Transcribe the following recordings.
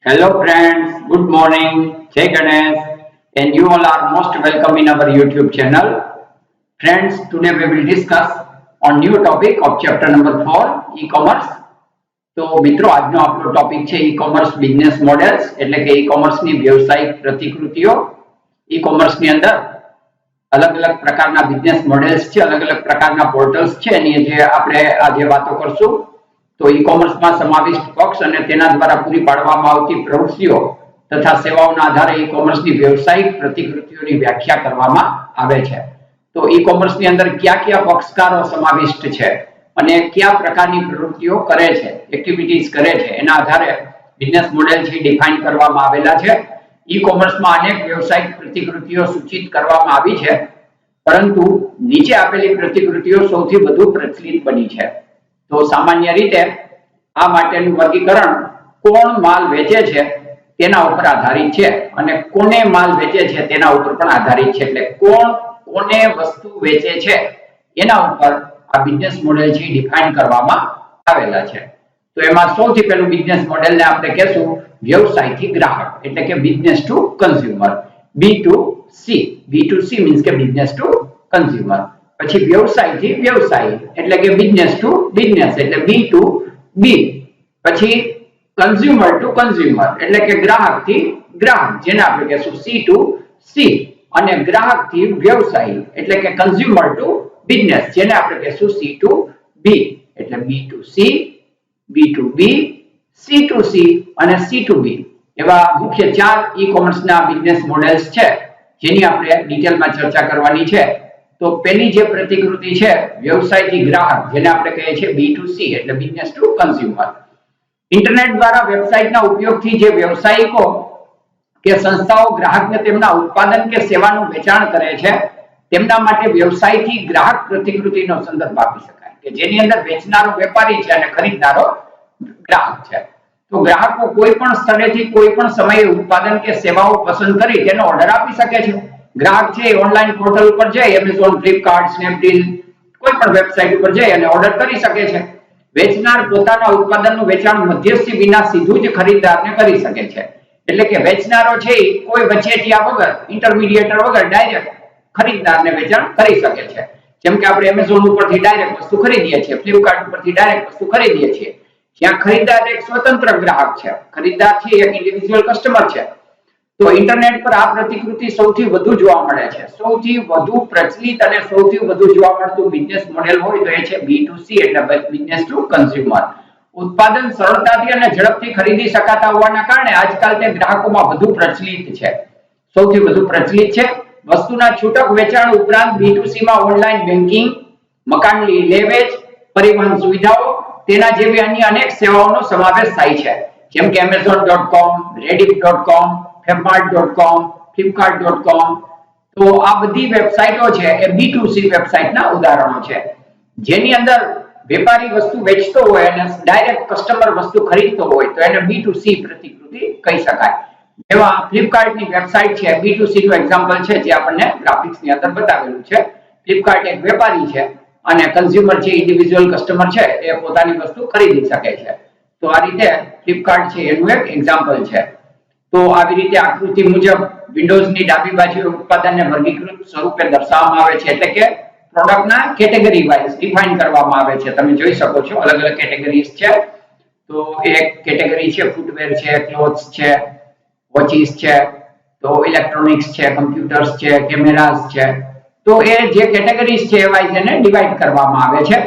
Hello friends, good morning, Jai Ganesh, and you all are most welcome in our YouTube channel. Friends, today we will discuss on new topic of chapter number 4, e-commerce. તો મિત્રો આજનો આપણો topic છે e-commerce business models એટલે કે e-commerce ની વ્યવસાયિક પ્રતિકૃતિઓ. E-commerce ની અંદર અલગ-અલગ પ્રકારના બિઝનેસ મોડેલ્સ છે, અલગ-અલગ પ્રકારના પોર્ટલ્સ છે એની જે આપણે આજે વાતો કરશું. તો ઈ-કોમર્સમાં સમાવિષ્ટ પક્ષ અને તેના દ્વારા પૂરી પાડવામાં આવતી પ્રવૃત્તિઓ તથા સેવાઓના આધારે ઈ-કોમર્સની વ્યવસાયિક પ્રતિકૃતિઓની વ્યાખ્યા કરવામાં આવે છે. તો ઈ-કોમર્સની અંદર કયા કયા પક્ષકારો સમાવિષ્ટ છે અને કયા પ્રકારની પ્રવૃત્તિઓ કરે છે, એક્ટિવિટીઝ કરે છે, એના આધારે બિઝનેસ મોડેલ છે ડિફાઇન કરવામાં આવેલા છે. ઈ-કોમર્સમાં અનેક વ્યવસાયિક પ્રતિકૃતિઓ સૂચિત કરવામાં આવી છે, પરંતુ નીચે આપેલી પ્રતિકૃતિઓ સૌથી વધુ પ્રચલિત બની છે. તો સામાન્ય રીતે આ માટેનું વર્ગીકરણ કોણ માલ વેચે છે તેના ઉપર આધારિત છે અને કોને માલ વેચે છે તેના ઉપર પણ આધારિત છે. એટલે કોણ કોને વસ્તુ વેચે છે એના ઉપર આ બિઝનેસ મોડેલ છે ડિફાઇન કરવામાં આવેલા છે. તો એમાં સૌથી પહેલું બિઝનેસ મોડેલને આપણે કહેશું વ્યવસાયથી ગ્રાહક એટલે કે business to consumer, B2C. B2C means કે બિઝનેસ ટુ કન્ઝ્યુમર. પછી વ્યવસાયથી વ્યવસાય એટલે કે બિઝનેસ ટુ બિઝનેસ એટલે B2B. પછી કન્ઝ્યુમર ટુ કન્ઝ્યુમર એટલે કે ગ્રાહકથી ગ્રાહક જેને આપણે કહેશું C2C. અને ગ્રાહકથી વ્યવસાય એટલે કે કન્ઝ્યુમર ટુ બિઝનેસ જેને આપણે કહેશું C2B. એટલે B2C, B2B, C2C અને C2B એવા મુખ્ય ચાર ઈ-કોમર્સના બિઝનેસ મોડેલ્સ છે જેની આપણે ડિટેલમાં ચર્ચા કરવાની છે. તો પહેલી જે પ્રતિકૃતિ છે વ્યવસાયથી ગ્રાહક જેને આપણે કહીએ છીએ B2C એટલે બિઝનેસ ટુ કન્ઝ્યુમર. ઇન્ટરનેટ દ્વારા વેબસાઇટના ઉપયોગથી જે વ્યવસાયિકો કે સંસ્થાઓ ગ્રાહકને તેમના ઉત્પાદન કે સેવાનું વેચાણ કરે છે તેમના માટે વ્યવસાયથી ગ્રાહક પ્રતિકૃતિનો સંદર્ભ આપી શકાય કે જેની અંદર વેચનારો વેપારી છે અને ખરીદનારો ગ્રાહક છે. તો ગ્રાહકો કોઈ પણ સ્થળેથી કોઈ પણ સમયે ઉત્પાદન કે સેવાઓ પસંદ કરી તેનો ઓર્ડર આપી શકે છે. ગ્રાહક છે ઓનલાઈન પોર્ટલ ઉપર જઈ એમેઝોન, ફ્લિપકાર્ટ, સ્નેપડીલ કોઈ પણ વેબસાઇટ ઉપર જઈ અને ઓર્ડર કરી શકે છે. વેચનાર પોતાના ઉત્પાદનનું વેચાણ મધ્યસ્થી વિના સીધું જ ખરીદદારને કરી શકે છે. એટલે કે વેચનારો છે કોઈ વચેટિયા વગર, ઇન્ટરમીડિયેટર વગર ડાયરેક્ટ ખરીદદારને વેચાણ કરી શકે છે. જેમ કે આપણે એમેઝોન ઉપરથી ડાયરેક્ટ વસ્તુ ખરીદીએ છીએ, ફ્લિપકાર્ટ ઉપરથી ડાયરેક્ટ વસ્તુ ખરીદીએ છીએ. જ્યાં ખરીદદાર એક સ્વતંત્ર ગ્રાહક છે, ખરીદદાર છે એક ઇન્ડિવિડ્યુઅલ કસ્ટમર છે. તો ઇન્ટરનેટ પર આ પ્રતિકૃતિ સૌથી વધુ જોવા મળે છે. સૌથી વધુ પ્રચલિત અને સૌથી વધુ જોવા મળતું બિઝનેસ મોડેલ હોય તો એ છે B2C એટલે બિઝનેસ ટુ કન્ઝ્યુમર. ઉત્પાદન સરળતાથી અને ઝડપથી ખરીદી શકાતા હોવાના કારણે આજકાલ તે ગ્રાહકોમાં વધુ પ્રચલિત છે. સૌથી વધુ પ્રચલિત છે. વસ્તુના છૂટક વેચાણ ઉપરાંત B2C માં ઓનલાઈન બેન્કિંગ, મકાનની લે-વેચ, પરિવહન સુવિધાઓ તેના જેવી અન્ય અનેક સેવાઓનો સમાવેશ થાય છે. જેમ કે amazon.com, rediff.com, febmart.com, flipkart.com. તો આ બધી વેબસાઈટો છે એ B2C વેબસાઈટના ઉદાહરણો છે જેની અંદર વેપારી વસ્તુ વેચતો હોય અને ડાયરેક્ટ કસ્ટમર વસ્તુ ખરીદતો હોય તો એને B2C પ્રતિકૃતિ કહી શકાય. જેવા ફ્લિપકાર્ટની વેબસાઈટ છે B2C નું એક્ઝામ્પલ છે જે આપણને ગ્રાફિક્સની અંદર બતાવેલું છે. ફ્લિપકાર્ટ એક વેપારી છે અને કન્ઝ્યુમર છે ઇન્ડિવિડ્યુઅલ કસ્ટમર છે એ પોતાની વસ્તુ ખરીદી શકે છે. તો આ રીતે ફ્લિપકાર્ટ છે એનું એક એક્ઝામ્પલ છે. તો આવી રીતે આકૃતિ મુજબ વિન્ડોઝની ડાબી બાજુએ ઉત્પાદનને વર્ગીકૃત સ્વરૂપે દર્શાવવામાં આવે છે એટલે કે પ્રોડક્ટના કેટેગરી વાઇઝ ડિફાઇન કરવામાં આવે છે. તમે જોઈ શકો છો અલગ અલગ કેટેગરીઝ છે. તો એક કેટેગરી છે ફૂટવેર છે, ક્લોથ્સ છે, વોચીસ છે, તો ઇલેક્ટ્રોનિક્સ છે, કમ્પ્યુટર્સ છે, કેમેરાસ છે. તો એ જે કેટેગરીઝ છે એ વાઇઝ એને ડિવાઇડ કરવામાં આવે છે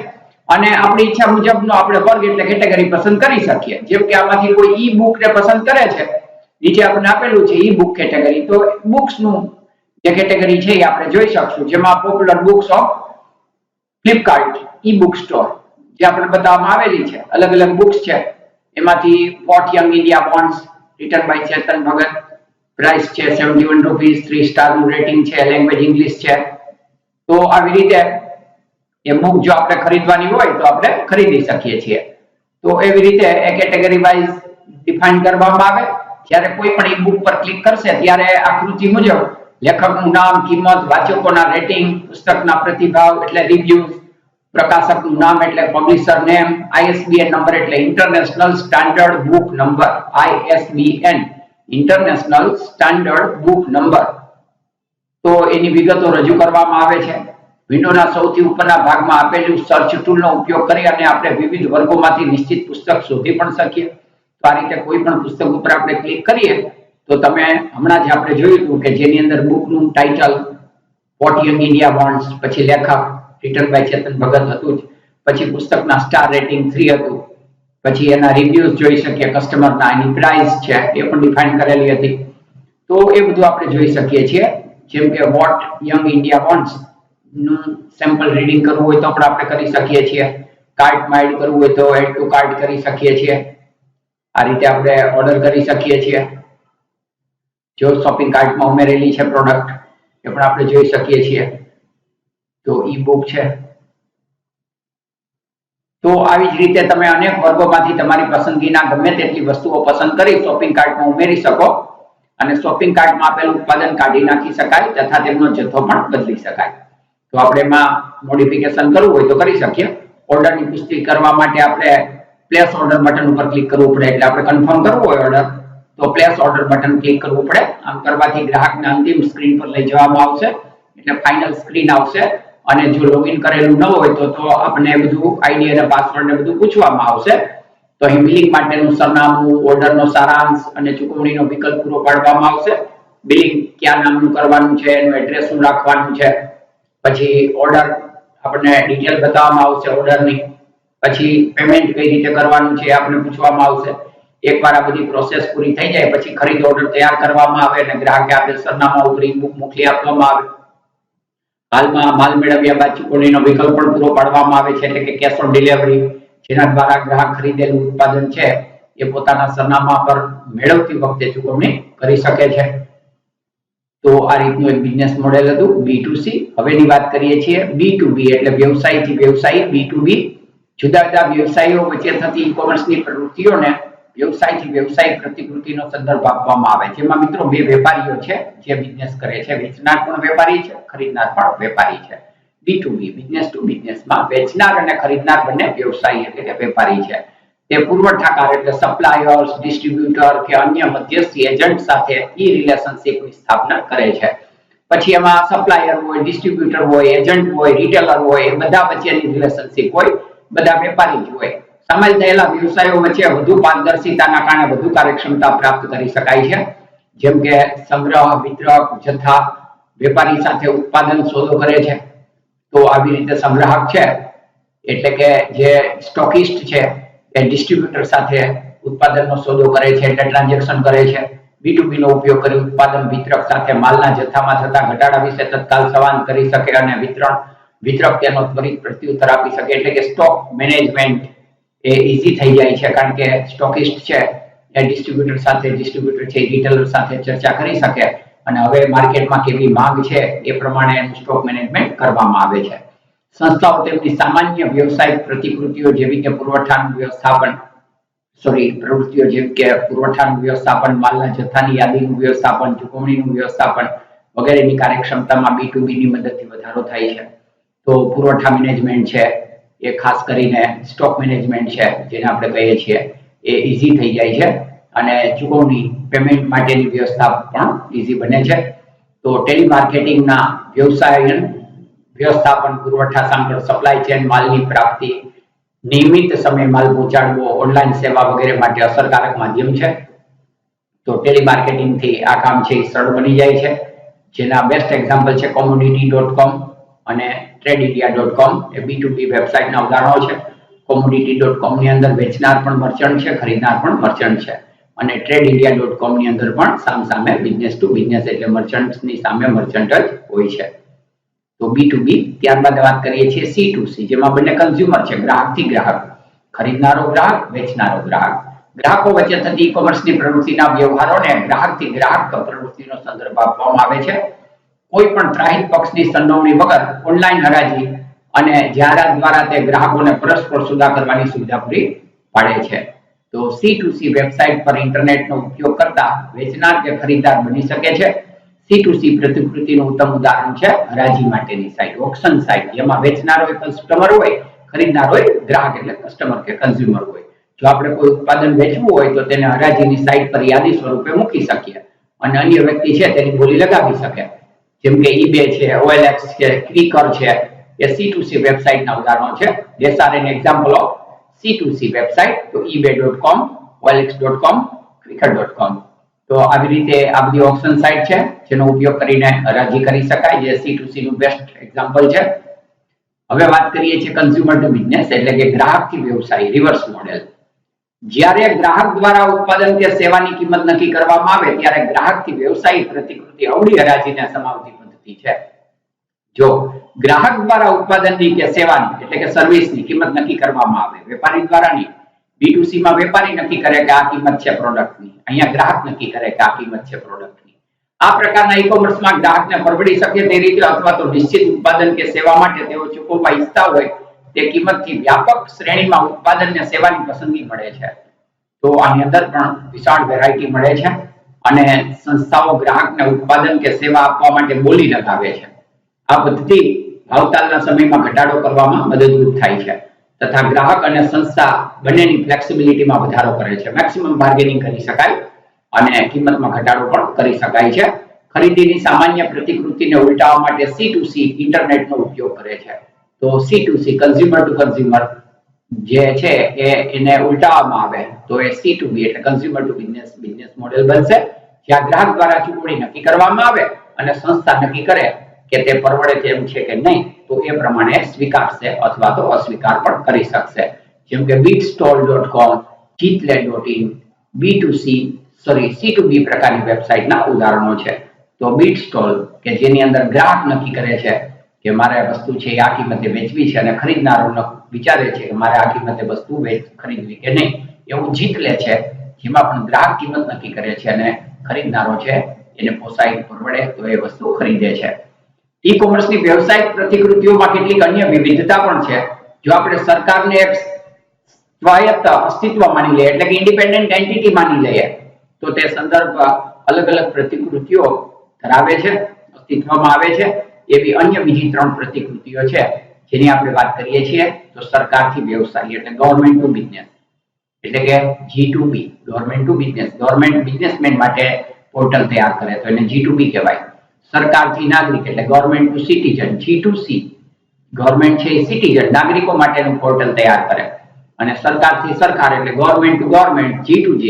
અને આપણી ઈચ્છા મુજબનો આપણે વર્ગ એટલે કેટેગરી પસંદ કરી શકીએ. જેમ કે આમાંથી કોઈ ઈ બુક ને પસંદ કરે છે, નીચે આપણને આપેલું છે ઈ બુક કેટેગરી, તો બુક્સ નું જે કેટેગરી છે એ આપણે જોઈ શકશું. જેમાં popular books of Flipkart e book store જે આપણે બતાવવામાં આવેલી છે. અલગ અલગ બુક્સ છે એમાંથી what young India wants written by Chetan Bhagat, price છે 71 રૂપીસ, 3 સ્ટાર નું રેટિંગ છે, લેંગ્વેજ ઇંગ્લિશ છે. તો આવી રીતે એ બુક જો આપણે ખરીદવાની હોય તો આપણે ખરીદી શકીએ છીએ. તો એવી રીતે એ કેટેગરી વાઇઝ ડિફાઇન કરવામાં આવે. જ્યારે કોઈ પણ ઈ બુક પર ક્લિક કરશે ત્યારે આકૃતિ મુજબ લેખકનું નામ, કિંમત, વાચકોના રેટિંગ, પુસ્તકના પ્રતિભાવ એટલે રિવ્યુઝ, પ્રકાશકનું નામ એટલે પબ્લિશર નેમ, ISBN નંબર એટલે international standard book number, ISBN international standard book number. તો એની વિગતો રજૂ કરવામાં આવે છે. વિન્ડોના સૌથી ઉપરના ભાગમાં આપેલું સર્ચ ટૂલનો ઉપયોગ કરી અને આપણે વિવિધ વર્ગોમાંથી નિશ્ચિત પુસ્તક શોધી પણ શકીએ. તો આ રીતે કોઈ પણ પુસ્તક ઉપર આપણે ક્લિક કરીએ તો તમે હમણાં જ આપણે જોયું હતું કે જેની અંદર બુકનું title what young India wants, પછી લેખક રિટન બાય ચેતન ભગત હતું જ, પછી પુસ્તકના સ્ટાર રેટિંગ 3 હતું, પછી એના રિવ્યુઝ જોઈ શકીએ કસ્ટમરના, એની પ્રાઇસ છે એ પણ ડિફાઇન કરેલી હતી. તો એ બધું આપણે જોઈ શકીએ છીએ. જેમ કે વોટ યંગ ઇન્ડિયા વોન્ટ્સ નું સેમ્પલ રીડિંગ કરવું હોય તો પણ આપણે કરી શકીએ છીએ. કાર્ટમાં એડ કરવું હોય તો એડ ટુ કાર્ટ કરી શકીએ છીએ. આ રીતે આપણે ઓર્ડર કરી શકીએ છીએ. જો શોપિંગ કાર્ટમાં ઉમેરેલી છે પ્રોડક્ટ એ પણ આપણે જોઈ શકીએ છીએ. તો ઈ બુક છે. તો આવી જ રીતે તમે અનેક વર્ગોમાંથી તમારી પસંદગીના ગમે તેટલી વસ્તુઓ પસંદ કરી શોપિંગ કાર્ટમાં ઉમેરી શકો અને શોપિંગ કાર્ટમાં આપેલું ઉત્પાદન કાઢી નાખી શકાય તથા તેમનો જથ્થો પણ બદલી શકાય. તો આપણે એમાં મોડિફિકેશન કરવું હોય તો કરી શકીએ. ઓર્ડરની પુષ્ટિ કરવા માટે આપણે પ્લેસ ઓર્ડર બટન ઉપર ક્લિક કરવું પડે. એટલે આપણે કન્ફર્મ કરવું હોય ઓર્ડર તો પ્લેસ ઓર્ડર બટન ક્લિક કરવું પડે. આમ કરવાથી ગ્રાહકને અંતિમ સ્ક્રીન પર લઈ જવામાં આવશે એટલે ફાઇનલ સ્ક્રીન આવશે. અને જો લોગિન કરેલું ન હોય તો આપણે બધું આઈડી અને પાસવર્ડ ને બધું પૂછવામાં આવશે. તો અહીં બિલિંગ માટેનું સરનામું, ઓર્ડરનો સારાંશ અને ચૂકવણીનો વિકલ્પ પૂરો પાડવામાં આવશે. બિલિંગ કયા નામનું કરવાનું છે, એનું એડ્રેસ શું રાખવાનું છે, પછી ઓર્ડર આપણને ડિટેલ બતાવવામાં આવશે ઓર્ડરની, પછી પેમેન્ટ કઈ રીતે કરવાનું છે આપણે પૂછવામાં આવશે. એકવાર આ બધી પ્રોસેસ પૂરી થઈ જાય પછી ખરીદ ઓર્ડર તૈયાર કરવામાં આવે અને ગ્રાહકે આપેલ સરનામા ઉપર ઈ-બુક મોકલી આપવામાં આવે. હાલમાં માલ મેળવ્યા બાદ ચૂકવણીનો વિકલ્પ પણ પૂરો પાડવામાં આવે છે એટલે કે કેશ ઓન ડિલિવરી, જેના દ્વારા ગ્રાહક ખરીદેલું ઉત્પાદન છે એ પોતાના સરનામા પર મેળવતી વખતે ચૂકવણી કરી શકે છે. તો આ રીતનું એક બિઝનેસ મોડેલ હતું B2C. હવેની વાત કરીએ છીએ B2B એટલે વ્યવસાયથી વ્યવસાયી, B2B. જુદા જુદા વ્યવસાયીઓ વચ્ચે થતી ઈ-કોમર્સની પ્રવૃત્તિઓને વ્યવસાયથી વ્યવસાયિક પ્રતિકૃતિનો સંદર્ભ આપવામાં આવે. જેમાં મિત્રો બે વેપારીઓ છે જે બિઝનેસ કરે છે. વેચનાર પણ વેપારી છે, ખરીદનાર પણ વેપારી છે. B2B બિઝનેસ ટુ બિઝનેસમાં વેચનાર અને ખરીદનાર બંને વ્યવસાયી એટલે કે વેપારી છે. તે પુરવઠાકાર એટલે સપ્લાયર્સ, ડિસ્ટ્રીબ્યુટર કે અન્ય મધ્યસ્થી એજન્ટ સાથે ઈ રિલેશનશિપની સ્થાપના કરે છે. પછી એમાં સપ્લાયર હોય, ડિસ્ટ્રીબ્યુટર હોય, એજન્ટ હોય, રિટેલર હોય, એ બધા વચ્ચેની રિલેશનશિપ હોય, બધા વેપારી જ હોય. સામેલ થયેલા વ્યવસાયો વચ્ચે વધુ પારદર્શિતાના કારણે વધુ કાર્યક્ષમતા પ્રાપ્ત કરી શકાય છે. જેમ કે સંગ્રહ, વિતરક, જથ્થા વેપારી સાથે ઉત્પાદન સોદો કરે છે. તો આવી રીતે સંગ્રાહક છે એટલે કે જે સ્ટોકિસ્ટ છે એ ડિસ્ટ્રીબ્યુટર સાથે ઉત્પાદનનો સોદો કરે છે એટલે ટ્રાન્ઝેક્શન કરે છે. B2B નો ઉપયોગ કરી ઉત્પાદન વિતરક સાથે માલના જથ્થામાં થતા ઘટાડા વિશે તત્કાલ સંવાદ કરી શકે અને વિતરક તેનો ત્વરિત પ્રત્યુત્તર આપી શકે. એટલે કે સ્ટોક મેનેજમેન્ટ એ ઈઝી થઈ જાય છે કારણ કે સ્ટોકિસ્ટ છે એ ડિસ્ટ્રીબ્યુટર સાથે, ડિસ્ટ્રીબ્યુટર છે રિટેલર સાથે ચર્ચા કરી શકે અને હવે માર્કેટમાં કેવી માંગ છે એ પ્રમાણે એનું સ્ટોક મેનેજમેન્ટ કરવામાં આવે છે. સંસ્થાઓ તેમની સામાન્ય વ્યવસાયિક પ્રતિકૃતિઓ જેવી કે પુરવઠાનું વ્યવસ્થાપન, માલના જથ્થાની યાદીનું વ્યવસ્થાપન, ચૂકવણીનું વ્યવસ્થાપન વગેરેની કાર્યક્ષમતામાં B2B ની મદદથી વધારો થાય છે. તો પુરવઠા મેનેજમેન્ટ છે એ ખાસ કરીને સ્ટોક મેનેજમેન્ટ છે જેને આપણે કહીએ છીએ એ ઈઝી થઈ જાય છે અને ચૂકવણી પેમેન્ટ માટેની વ્યવસ્થા પણ ઈઝી બને છે. તો ટેલિમાર્કેટિંગના વ્યવસ્થાપન, પુરવઠા સાંકળ, સપ્લાય ચેન, માલની પ્રાપ્તિ, નિયમિત સમય માલ પહોંચાડવો, ઓનલાઈન સેવા વગેરે માટે અસરકારક માધ્યમ છે. તો ટેલિમાર્કેટિંગથી આ કામ છે એ સરળ બની જાય છે. જેના બેસ્ટ એક્ઝામ્પલ છે commodity.com અને TradeIndia.com એ B2B વેબસાઇટના ઉદાહરણો છે. commodity.com ની અંદર વેચનાર પણ મર્ચન્ટ છે, ખરીદનાર પણ મર્ચન્ટ છે અને TradeIndia.com ની અંદર પણ સામસામે બિઝનેસ ટુ બિઝનેસ એટલે મર્ચન્ટ્સની સામે મર્ચન્ટ જ હોય છે. તો B2B. ત્યારબાદ વાત કરીએ છીએ C2C જેમાં બંને કન્ઝ્યુમર છે, ગ્રાહકથી ગ્રાહક, ખરીદનારો ગ્રાહક, વેચનારો ગ્રાહક. ગ્રાહકો વચ્ચે થતી ઈ-કોમર્સની પ્રવૃત્તિના વ્યવહારોને ગ્રાહકથી ગ્રાહક પ્રવૃત્તિનો સંદર્ભ આપવામાં આવે છે. કોઈ પણ ત્રાહિત પક્ષની સંડોવણી વગર ઓનલાઈન હરાજી અને જાહેરાત દ્વારા તે ગ્રાહકોને પરસ્પર સોદા કરવાની સુવિધા પૂરી પાડે છે. તો C2C વેબસાઇટ પર ઇન્ટરનેટનો ઉપયોગ કરતા વેચનાર કે ખરીદદાર બની શકે છે. C2C પ્રતિકૃતિનું ઉત્તમ ઉદાહરણ છે હરાજી માટેની સાઇટ, ઓક્શન સાઇટ, જેમાં વેચનારો કસ્ટમર હોય ખરીદનાર હોય, ગ્રાહક એટલે કસ્ટમર કે કન્ઝ્યુમર હોય. જો આપણે કોઈ ઉત્પાદન વેચવું હોય તો તેને હરાજીની સાઇટ પર યાદી સ્વરૂપે મૂકી શકીએ અને અન્ય વ્યક્તિ છે તેની બોલી લગાવી શકે. જેમ કે eBay છે, OLX છે, ક્વિકર છે, એ C2C વેબસાઇટના ઉદાહરણો છે. These are an example of C2C website. તો ebay.com, OLX.com, ક્વિકર.com. તો આવી રીતે આ બધી ઓપ્શન સાઇટ છે જેનો ઉપયોગ કરીને હરાજી કરી શકાય, જે C2C નું બેસ્ટ એક્ઝામ્પલ છે. હવે વાત કરીએ છીએ કન્ઝ્યુમર ટુ બિઝનેસ એટલે કે ગ્રાહકથી વ્યવસાય, રિવર્સ મોડેલ. જ્યારે ગ્રાહક દ્વારા ઉત્પાદન કે સેવાની કિંમત નક્કી કરવામાં આવે ત્યારે ગ્રાહકથી વ્યવસાયિક પ્રતિકૃતિ અવળી હરાજીને સમાવતી પદ્ધતિ છે. જો ગ્રાહક દ્વારા ઉત્પાદનની કે સેવાની એટલે કે સર્વિસની કિંમત નક્કી કરવામાં આવે, વેપારી દ્વારા નહીં. B2C માં વેપારી નક્કી કરે કે આ કિંમત છે પ્રોડક્ટની, અહીંયા ગ્રાહક નક્કી કરે કે આ કિંમત છે પ્રોડક્ટની. આ પ્રકારના ઈ-કોમર્સમાં ગ્રાહકને પરવડી શકે તે રીતે અથવા તો નિશ્ચિત ઉત્પાદન કે સેવા માટે તેઓ ચૂકવવા ઈચ્છતા હોય તે કિંમતથી વ્યાપક શ્રેણીમાં ઉત્પાદન ને સેવાની પસંદગી મળે છે. તો આની અંદર પણ વિશાળ વેરાયટી મળે છે અને સંસ્થાઓ ગ્રાહકને ઉત્પાદન કે સેવા આપવા માટે બોલી લગાવે છે. આ પદ્ધતિ ભાવતાલના સમયમાં ઘટાડો કરવામાં મદદરૂપ થાય છે તથા ગ્રાહક અને સંસ્થા બંનેની ફ્લેક્સિબિલિટીમાં વધારો કરે છે. મેક્સિમમ બાર્ગેનિંગ કરી શકાય અને કિંમતમાં ઘટાડો પણ કરી શકાય છે. ખરીદીની સામાન્ય પ્રતિકૃતિને ઉલટાવવા માટે C2C ઇન્ટરનેટનો ઉપયોગ કરે છે. તો C2C કન્ઝ્યુમર ટુ કન્ઝ્યુમર જે છે એને ઉલટાવવામાં આવે તો એ C2B એટલે કન્ઝ્યુમર ટુ બિઝનેસ મોડેલ બનશે, જ્યાં ગ્રાહક દ્વારા ચૂકવણી નક્કી કરવામાં આવે અને સંસ્થા નક્કી કરે કે તે પરવડે તેમ છે કે નહીં, તો એ પ્રમાણે સ્વીકારશે અથવા તો અસ્વીકાર પણ કરી શકશે. જેમ કે bitstall.com, Jitle.in, C2B પ્રકારની વેબસાઇટના ઉદાહરણો છે. તો bitstall કે જેની અંદર ગ્રાહક નક્કી કરે છે કે મારે વસ્તુ છે આ કિંમતે વેચવી છે અને ખરીદનારો વિચારે છે કે મારે આ કિંમતે વસ્તુ ખરીદવી કે નહીં. એવું Jitle છે જેમાં પણ ગ્રાહક કિંમત નક્કી કરે છે અને ખરીદનારો છે એને પોસાય પરવડે તો એ વસ્તુ ખરીદે છે. ઈ-કોમર્સની વ્યવસાયિક પ્રતિકૃતિઓમાં કેટલીક અન્ય વિવિધતા પણ છે. જો આપણે સરકારને એક સ્વાયત્ત અસ્તિત્વ માની લઈએ એટલે કે ઇન્ડિપેન્ડન્ટ એન્ટિટી માની લઈએ તો તે સંદર્ભ અલગ અલગ પ્રતિકૃતિઓ ધરાવે છે, અસ્તિત્વમાં આવે છે. એવી અન્ય બીજી 3 પ્રતિકૃતિઓ છે જેની આપણે વાત કરીએ છીએ. તો સરકારથી વ્યવસાય એટલે ગવર્નમેન્ટ ટુ બિઝનેસ એટલે કે G2B, government to business. Government businessman માટે પોર્ટલ તૈયાર કરે તો એને G2B કહેવાય. સરકારથી નાગરિક એટલે government two citizen G2C. Government છે એ સિટીઝન નાગરિકો માટેનું પોર્ટલ તૈયાર કરે અને સરકારથી સરકાર એટલે government two government G2G.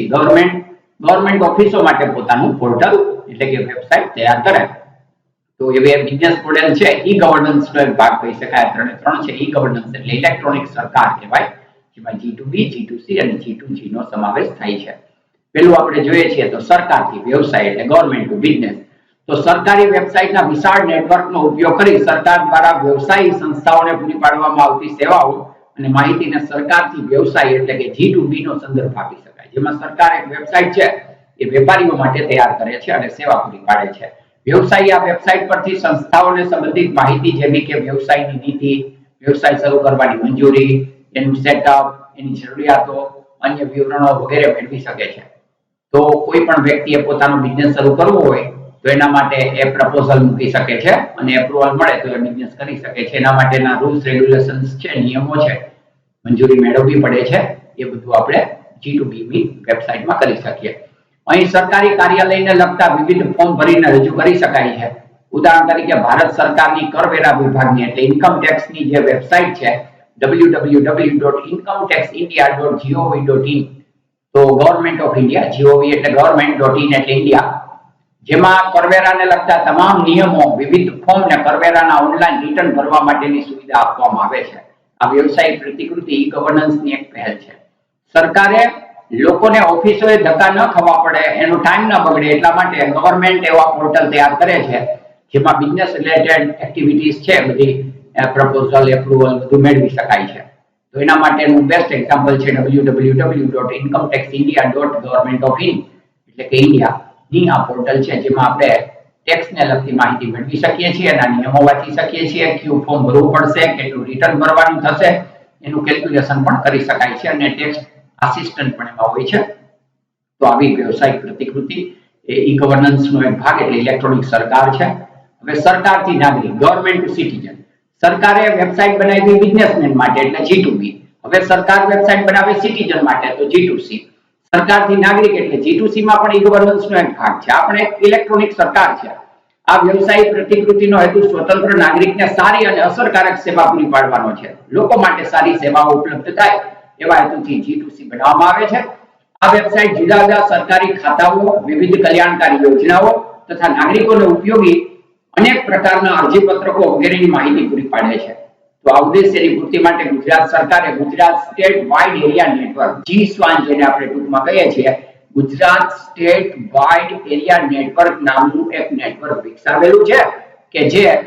Government ઓફિસો માટે પોતાનું પોર્ટલ એટલે કે વેબસાઇટ તૈયાર કરે. તો એ બિઝનેસ મોડેલ છે ઈ ગવર્નન્સનો એક ભાગ કહી શકાય. 3 છે ઈ ગવર્નન્સ એટલે ઇલેક્ટ્રોનિક સરકાર કહેવાય, જેમાં G2B, G2C અને G2G નો સમાવેશ થાય છે. પેલું આપણે જોઈએ છીએ તો સરકારથી વ્યવસાય એટલે ગવર્નમેન્ટ ટુ બિઝનેસ. તો સરકારી વેબસાઇટના વિશાળ નેટવર્કનો ઉપયોગ કરી સરકાર દ્વારા વ્યવસાયિક સંસ્થાઓને પૂરી પાડવામાં આવતી સેવાઓ અને માહિતીને સરકારથી વ્યવસાય એટલે કે G2B નો સંદર્ભ આપી શકાય. જેમાં સરકાર એક વેબસાઇટ છે એ વેપારીઓ માટે તૈયાર કરે છે અને સેવા પૂરી પાડે છે. વ્યવસાયી આ વેબસાઇટ પરથી સંસ્થાઓને સંબંધિત માહિતી જેવી કે વ્યવસાયની નીતિ, વ્યવસાય શરૂ કરવાની મંજૂરી, એનું સેટઅપ, એની જરૂરિયાતો, અન્ય વિવરણો વગેરે મેળવી શકે છે. તો કોઈ પણ વ્યક્તિએ પોતાનો બિઝનેસ શરૂ કરવો હોય તો એના માટે એ પ્રપોઝલ મૂકી શકે છે અને એપ્રુવલ મળે તો એ બિઝનેસ કરી શકે છે. એના માટેના રૂલ્સ રેગ્યુલેશન્સ છે, નિયમો છે, મંજૂરી મેળવવી પડે છે. એ બધું આપણે G2B વેબસાઇટમાં કરી શકીએ. અહીં સરકારી કાર્યાલયને લગતા વિવિધ ફોર્મ ભરીને રજૂ કરી શકાય છે. ઉદાહરણ તરીકે ભારત સરકારની કરવેરા વિભાગની એટલે ઇન્કમ ટેક્સની જે વેબસાઇટ છે www.incometaxindia.gov.in. તો ગવર્નમેન્ટ ઓફ ઇન્ડિયા, GOV એટલે ગવર્નમેન્ટ.in એટલે ઇન્ડિયા, જેમાં કરવેરાને લગતા તમામ નિયમો, વિવિધ ફોર્મ ને કરવેરાના ઓનલાઈન રિટર્ન ભરવા માટેની સુવિધા આપવામાં આવે છે. આ વ્યવસાયિક પ્રતિકૃતિ ઈ ગવર્નન્સની એક પહેલ છે. સરકારે લોકોને ઓફિસોએ ધક્કા ન ખાવા પડે, એનો ટાઈમ ન બગડે એટલા માટે ગવર્નમેન્ટ એવા પોર્ટલ તૈયાર કરે છે જેમાં બિઝનેસ રિલેટેડ એક્ટિવિટીઝ છે બધી પ્રપોઝલ, એપ્રુવલ બધું મેળવી શકાય છે. તો એના માટેનું બેસ્ટ એક્ઝામ્પલ છે www.incometaxindia.government.in એટલે કે ઇન્ડિયા ની આ પોર્ટલ છે જેમાં આપણે ટેક્સને લગતી માહિતી મેળવી શકીએ છીએ, એના નિયમો વાંચી શકીએ છીએ, કયું ફોર્મ ભરવું પડશે, કેટલું રિટર્ન ભરવાનું થશે, એનું કેલ્ક્યુલેશન પણ કરી શકાય છે અને ટેક્સ આસિસ્ટન્ટ પણ એમાં હોય છે. તો આવી વ્યવસાયિક પ્રતિકૃતિ એ ઈ ગવર્નન્સનો એક ભાગ એટલે ઇલેક્ટ્રોનિક સરકાર છે. હવે સરકારથી નાગરિક, ગવર્નમેન્ટ ટુ સિટીઝન. સરકારે વેબસાઇટ બનાવી બિઝનેસમેન માટે એટલે G2B. હવે સરકાર વેબસાઇટ બનાવે સિટીઝન માટે તો G2C. સરકારથી નાગરિક એટલે G2C માં પણ ઈ-ગવર્નન્સનો એક ભાગ છે. આપણે ઇલેક્ટ્રોનિક સરકાર છે. આ વ્યવસાયિક પ્રતિકૃતિનો હેતુ સ્વતંત્ર નાગરિકને સારી અને અસરકારક સેવા પૂરી પાડવાનો છે. લોકો માટે સારી સેવાઓ ઉપલબ્ધ થાય એવા હેતુથી G2C બનાવવામાં આવે છે. આ વેબસાઇટ જુદા જુદા સરકારી ખાતાઓ, વિવિધ કલ્યાણકારી યોજનાઓ તથા નાગરિકોને ઉપયોગી અનેક પ્રકારના અરજીપત્રકો વગેરેની માહિતી પૂરી પાડે છે. તો આ ઉદ્દેશ્યની પૂર્તિ માટે ગુજરાત સરકારે Gujarat state wide area network GSWAN જેને આપણે ટૂંકમાં કહીએ છીએ Gujarat state wide area network નામનું એક નેટવર્ક વિકસાવેલું છે કે જે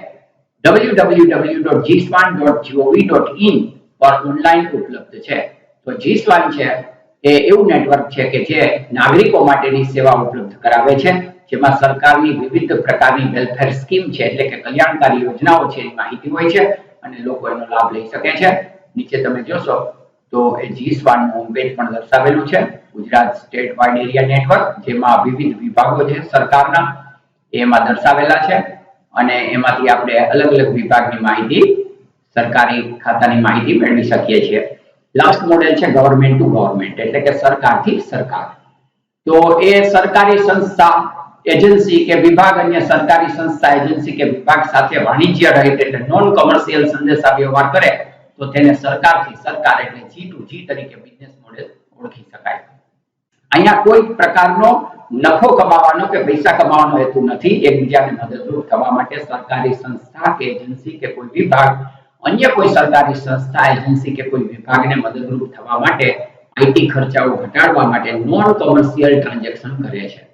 www.gswan.gov.in પર ઓનલાઈન ઉપલબ્ધ છે. તો GSWAN છે એ એવું નેટવર્ક છે કે જે નાગરિકો માટેની સેવા ઉપલબ્ધ કરાવે છે, જેમાં સરકારની વિવિધ પ્રકારની વેલફેર સ્કીમ છે એટલે કે કલ્યાણકારી યોજનાઓ છે એની માહિતી હોય છે અને લોકો એનો લાભ લઈ શકે છે. નીચે તમે જોશો તો એ GSWAN નું હોમ પેજ પણ દર્શાવેલું છે, Gujarat state wide area network, જેમાં વિવિધ વિભાગો છે સરકારના એમાં દર્શાવેલા છે અને એમાંથી આપણે અલગ અલગ વિભાગની માહિતી, સરકારી ખાતાની માહિતી મેળવી શકીએ છીએ. લાસ્ટ મોડેલ છે ગવર્નમેન્ટ ટુ ગવર્નમેન્ટ એટલે કે સરકારથી સરકાર. તો એ સરકારી સંસ્થા, એજન્સી કે વિભાગ અન્ય સરકારી સંસ્થા, એજન્સી કે વિભાગ સાથે વાણિજ્ય રહિત એટલે નોન કોમર્શિયલ સંદેશા વ્યવહાર કરે તો તેને સરકારથી સરકાર એટલે G2G તરીકે બિઝનેસ મોડેલ ઓળખી શકાય. અહીંયા કોઈ પ્રકારનો નફો કમાવાનો કે પૈસા કમાવાનો હેતુ નથી. એકબીજાને મદદરૂપ થવા માટે સરકારી સંસ્થા કે એજન્સી કે કોઈ વિભાગ અન્ય કોઈ સરકારી સંસ્થા, એજન્સી કે કોઈ વિભાગને મદદરૂપ થવા માટે આઈટી ખર્ચાઓ ઘટાડવા માટે નોન કોમર્શિયલ ટ્રાન્ઝેક્શન કરે છે.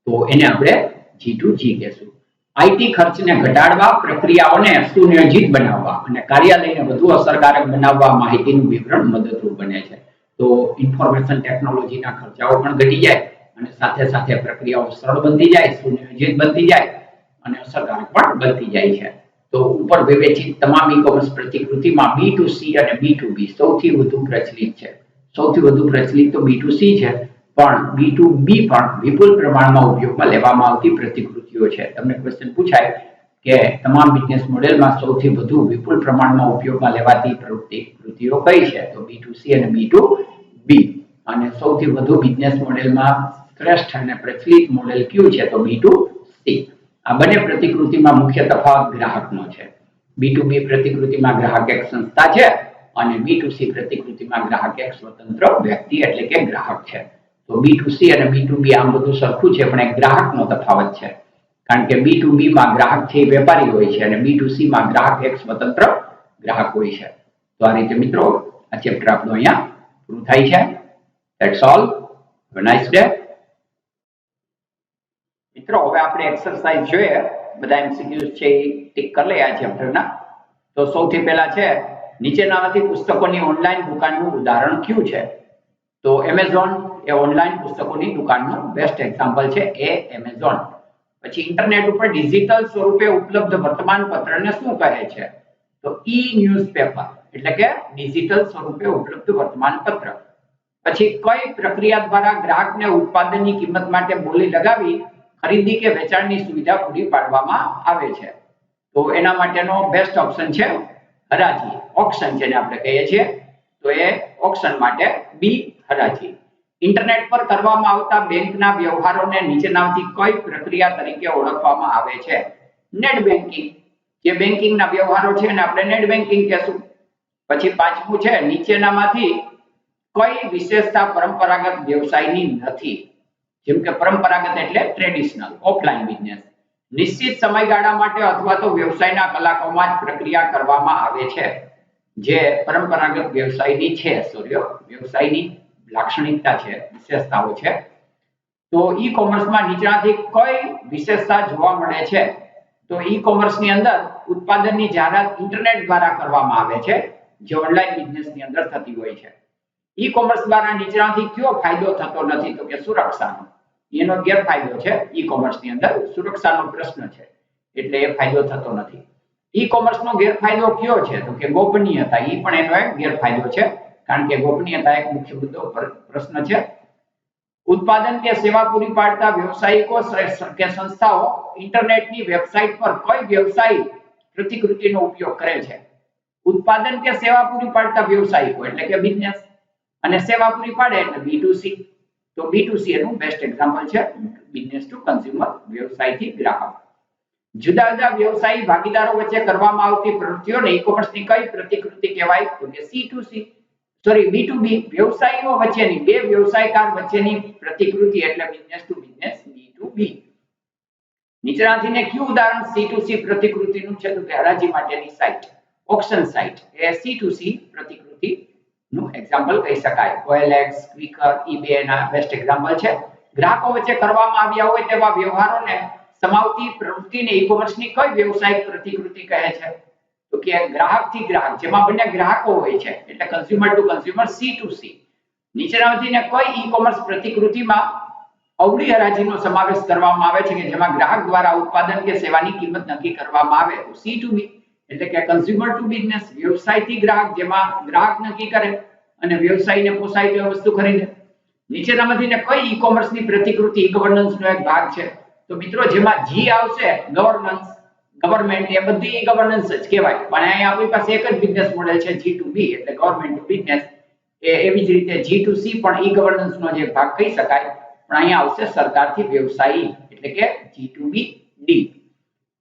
તો એને આપણે G2G કહેશું. આઈટી ખર્ચને ઘટાડવા, પ્રક્રિયાઓને સુનિયોજિત બનાવવા અને કાર્યાલયને વધુ અસરકારક બનાવવા માહિતીનું વિવરણ મદદરૂપ બને છે. તો ઇન્ફોર્મેશન ટેકનોલોજીના ખર્ચાઓ પણ ઘટી જાય અને સાથે સાથે પ્રક્રિયાઓ સરળ બનતી જાય, સુનિયોજિત બનતી જાય અને અસરકારક પણ બનતી જાય છે. તો ઉપર વિવેચિત તમામ ઈ-કોમર્સ પ્રતિકૃતિમાં B2C અને B2B સૌથી વધુ પ્રચલિત છે. સૌથી વધુ પ્રચલિત તો B2C છે, પણ B2B પણ વિપુલ પ્રમાણમાં ઉપયોગમાં લેવામાં આવતી પ્રતિકૃતિઓ છે. તમને ક્વેશ્ચન પૂછાય કે તમામ બિઝનેસ મોડેલમાં સૌથી વધુ વિપુલ પ્રમાણમાં ઉપયોગમાં લેવાતી પ્રતિકૃતિઓ કઈ છે? તો B2C અને B2B. અને સૌથી વધુ બિઝનેસ મોડેલમાં શ્રેષ્ઠ અને પ્રચલિત મોડેલ કયું છે? તો B2C. આ બંને પ્રતિકૃતિમાં મુખ્ય તફાવત ગ્રાહકનો છે. B2B પ્રતિકૃતિમાં ગ્રાહક એક સંસ્થા છે અને B2C પ્રતિકૃતિમાં ગ્રાહક એક સ્વતંત્ર વ્યક્તિ એટલે કે ગ્રાહક છે. તો B2C અને B2B આમ બધું સરખું છે, પણ એક ગ્રાહકનો તફાવત છે. કારણ કે B2B માં ગ્રાહક છે વેપારી હોય છે અને B2C માં ગ્રાહક એક સ્વતંત્ર ગ્રાહક હોય છે. તો આ રીતે મિત્રો આ ચેપ્ટર આપણું અહીંયા પૂરું થાય છે. That's all. Have a nice day. મિત્રો હવે આપણે એક્સરસાઇઝ જોઈએ. બધા MCQs છે એ ટિક કરી લઈએ આ ચેપ્ટરના. તો સૌથી પહેલા છે નીચેનામાંથી પુસ્તકોની ઓનલાઈન દુકાનનું ઉદાહરણ કયું છે? તો એમેઝોન એ ઓનલાઈન પુસ્તકોની દુકાનનું બેસ્ટ એક્ઝામ્પલ છે, એ એમેઝોન. પછી ઇન્ટરનેટ ઉપર ડિજિટલ સ્વરૂપે ઉપલબ્ધ વર્તમાનપત્રને શું કહે છે? તો ઈ-ન્યૂઝપેપર એટલે કે ડિજિટલ સ્વરૂપે ઉપલબ્ધ વર્તમાનપત્ર. પછી કઈ પ્રક્રિયા દ્વારા ગ્રાહકને ઉત્પાદનની કિંમત માટે બોલી લગાવી ખરીદી કે વેચાણની સુવિધા પૂરી પાડવામાં આવે છે? તો એના માટેનો બેસ્ટ ઓપ્શન છે હરાજી, ઓક્શન જેને આપણે કહીએ છીએ. તો એ ઓક્શન માટે બી હરાજી. ઇન્ટરનેટ પર કરવામાં આવતા બેંકના વ્યવહારોને નીચેનામાંથી કઈ પ્રક્રિયા તરીકે ઓળખવામાં આવે છે? Net banking. જે બેન્કિંગના વ્યવહારો છે એને આપણે નેટ બેન્કિંગ કહેશું. પછી પાંચમું છે નીચેનામાંથી કઈ વિશેષતા પરંપરાગત વ્યવસાયની નથી? જેમ કે પરંપરાગત એટલે ટ્રેડિશનલ ઓફલાઈન બિઝનેસ. નિશ્ચિત સમયગાળા માટે અથવા તો વ્યવસાયના કલાકોમાં જ પ્રક્રિયા કરવામાં આવે છે, જે પરંપરાગત વ્યવસાયની છે. વ્યવસાયની લાક્ષણિકતા છે, વિશેષતાઓ છે. તો ઈ-કોમર્સમાં નીચેનાથી કઈ વિશેષતા જોવા મળે છે? તો ઈ-કોમર્સની અંદર ઉત્પાદનની જાહેરાત ઇન્ટરનેટ દ્વારા કરવામાં આવે છે, જે ઓનલાઈન બિઝનેસની અંદર થતી હોય છે. ઈ-કોમર્સ દ્વારા નીચેનાથી કયો ફાયદો થતો નથી? તો કે સુરક્ષાનો. એનો ગેરફાયદો છે. ઈ-કોમર્સની અંદર સુરક્ષાનો પ્રશ્ન છે એટલે એ ફાયદો થતો નથી. ઈ-કોમર્સનો ગેરફાયદો કયો છે? તો કે ગોપનીયતા. એ પણ એનો એક ગેરફાયદો છે, કારણ કે ગોપનીયતા એક મુખ્ય મુદ્દો પ્રશ્ન છે. ઉત્પાદન કે સેવા પૂરી પાડતા વ્યવસાયિકો કે સંસ્થાઓ ઇન્ટરનેટની વેબસાઇટ પર કઈ વ્યવસાયિક પ્રતિકૃતિનો ઉપયોગ કરે છે. ઉત્પાદન કે સેવા પૂરી પાડતા વ્યવસાયિકો એટલે કે બિઝનેસ, અને સેવા પૂરી પાડે એટલે B2C. તો B2C એનું બેસ્ટ એક્ઝામ્પલ છે બિઝનેસ ટુ કન્ઝ્યુમર, વ્યવસાયથી ગ્રાહક. જુદા જુદા વ્યવસાયી ભાગીદારો વચ્ચે કરવામાં આવતી પ્રવૃત્તિઓને ઈ-કોમર્સની કઈ પ્રતિકૃતિ કહેવાય? તો કે C2C સોરી B2B, વ્યવસાયીઓ વચ્ચેની, બે વ્યવસાયકાર વચ્ચેની પ્રતિકૃતિ એટલે બિઝનેસ ટુ બિઝનેસ, B2B. નીચેનામાંથી કયું ઉદાહરણ C2C પ્રતિકૃતિનું છે? તો કે હરાજી માટેની સાઇટ, ઓક્શન સાઇટ એ C2C પ્રતિકૃતિનું એક્ઝામ્પલ કહી શકાય. OLX, ક્વિકર, eBay ના બેસ્ટ એક્ઝામ્પલ છે. ગ્રાહકો વચ્ચે કરવામાં આવ્યા હોય તેવા વ્યવહારોને સમાવતી પ્રવૃત્તિને ઈ-કોમર્સની કઈ વ્યવસાયિક પ્રતિકૃતિ કહે છે? તો કે ગ્રાહક થી ગ્રાહક, જેમાં બંને ગ્રાહકો હોય છે એટલે કન્ઝ્યુમર ટુ કન્ઝ્યુમર, C2C. નીચેનામાંથીને કઈ ઈ-કોમર્સ પ્રતિકૃતિમાં અવળી હરાજીનો સમાવેશ કરવામાં આવે છે કે જેમાં ગ્રાહક દ્વારા ઉત્પાદન કે સેવાની કિંમત નક્કી કરવામાં આવે? તો C2B એટલે કે કન્ઝ્યુમર ટુ બિઝનેસ, વ્યવસાયથી ગ્રાહક, જેમાં ગ્રાહક નક્કી કરે અને વ્યવસાયને પોસાય તે વસ્તુ ખરીદે. નીચેનામાંથીને કઈ ઈ-કોમર્સની પ્રતિકૃતિ ઈ-ગવર્નન્સનો એક ભાગ છે? તો મિત્રો જેમાં G આવશે, ગવર્નન્સ, ગવર્નમેન્ટ, એ બધી ઈ-ગવર્નન્સ જ કહેવાય. પણ અહીંયા આપણી પાસે એક જ બિઝનેસ મોડેલ છે G2B એટલે ગવર્નમેન્ટ ટુ બિઝનેસ. એવી જ રીતે G2C પણ ઈ-ગવર્નન્સનો જ એક ભાગ કહી શકાય. પણ અહીંયા આવશે સરકારથી વ્યવસાયી એટલે કે G2BD.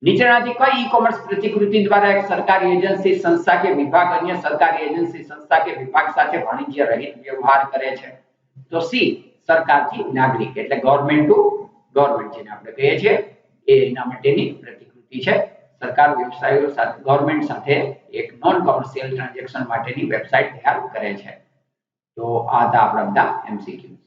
નીચેનામાંથી કઈ ઈ-કોમર્સ પ્રતિકૃતિ દ્વારા એક સરકારી એજન્સી, સંસ્થા કે વિભાગ અન્ય સરકારી એજન્સી, સંસ્થા કે વિભાગ સાથે વાણિજ્ય રહિત વ્યવહાર કરે છે? તો C સરકારથી નાગરિક એટલે ગવર્નમેન્ટ ટુ ગવર્નમેન્ટ, જેને આપણે કહીએ છીએ એ એના માટેની પ્રતિકૃતિ છે. સરકાર વ્યવસાયો સાથે, ગવર્નમેન્ટ સાથે એક નોન કોમર્શિયલ ટ્રાન્ઝેક્શન માટેની વેબસાઇટ તૈયાર કરે છે. તો આ હતા આપણા બધા MCQ.